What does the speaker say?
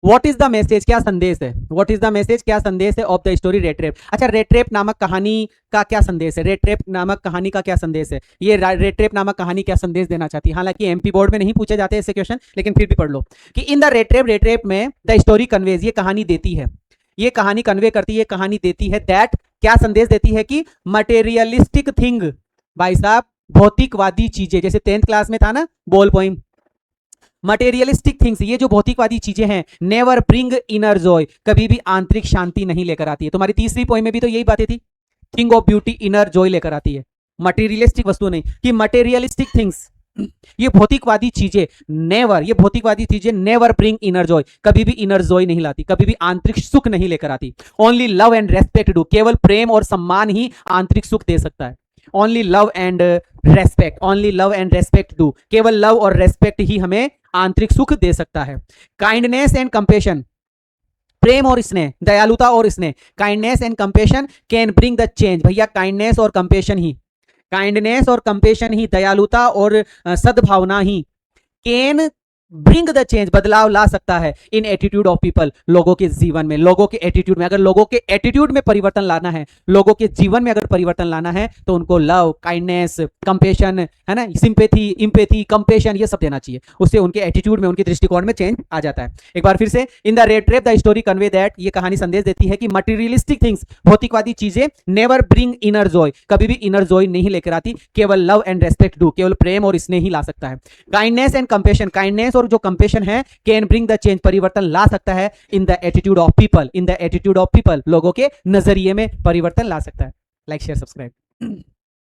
What is the message, क्या संदेश है, व्हाट इज द मैसेज, क्या संदेश है of the story red rape. अच्छा, रेड रेप नामक कहानी का क्या संदेश है, रेड रेप नामक कहानी का क्या संदेश है, ये रेड रेप नामक कहानी क्या संदेश देना चाहती है। हालांकि एमपी बोर्ड में नहीं पूछे जाते ऐसे क्वेश्चन, लेकिन फिर भी पढ़ लो कि इन द रेड रेप में द स्टोरी कन्वेज, ये कहानी देती है, ये कहानी कन्वे करती है, कहानी देती है दैट, क्या संदेश देती है कि मटेरियलिस्टिक थिंग, भाई साहब भौतिकवादी चीजें, जैसे 10th क्लास में था ना बॉल पोइम, मटेरियलिस्टिक थिंग्स, ये जो भौतिकवादी चीजें हैं, नेवर ब्रिंग इनर जॉय, कभी भी आंतरिक शांति नहीं लेकर आती है। तुम्हारी तीसरी पोइम में भी तो यही बातें थी, thing of beauty inner Joy लेकर आती है, मटेरियलिस्टिक वस्तु नहीं, कि मटेरियलिस्टिक थिंग्स, ये भौतिकवादी चीजें नेवर, ये भौतिकवादी चीजें नेवर ब्रिंग इनर जॉय, कभी भी इनर जॉय नहीं लाती, कभी भी आंतरिक सुख नहीं लेकर आती। Only love and respect do, केवल प्रेम और सम्मान ही आंतरिक सुख दे सकता है। Only love and respect, only love and respect do, केवल लव और रेस्पेक्ट ही हमें आंतरिक सुख दे सकता है। काइंडनेस एंड कंपेशन, प्रेम और स्नेह, दयालुता और स्नेह, kindness and compassion can bring the change. भैया काइंडनेस और कंपेशन ही, काइंडनेस और कंपेशन ही, दयालुता और सद्भावना he can bring the change, बदलाव ला सकता है इन एटीट्यूड ऑफ पीपल, लोगों के जीवन में, लोगों के एटीट्यूड में। अगर लोगों के एटीट्यूड में परिवर्तन लाना है, लोगों के जीवन में अगर परिवर्तन लाना है, तो उनको लव, काइंडनेस, कंपेशन, है ना, सिंपैथी, इंपैथी, कंपेशन, ये सब देना चाहिए। उससे उनके एटीट्यूड में, उनके दृष्टिकोण में चेंज आ जाता है। एक बार फिर से, in the red rape the story convey that, ये कहानी संदेश देती है कि मटेरियलिस्टिक थिंग्स, भौतिकवादी चीजें, नेवर ब्रिंग इनर जॉय, कभी भी इनर जॉय नहीं लेकर आती, केवल लव एंड रेस्पेक्ट डू, केवल प्रेम और स्नेह ही ला सकता है। काइंडनेस एंड कंपेशन, काइंडनेस और जो कंपेशन है, कैन ब्रिंग द चेंज, परिवर्तन ला सकता है in the attitude of people, in the attitude of people, लोगों के नजरिए में परिवर्तन ला सकता है। Like share subscribe.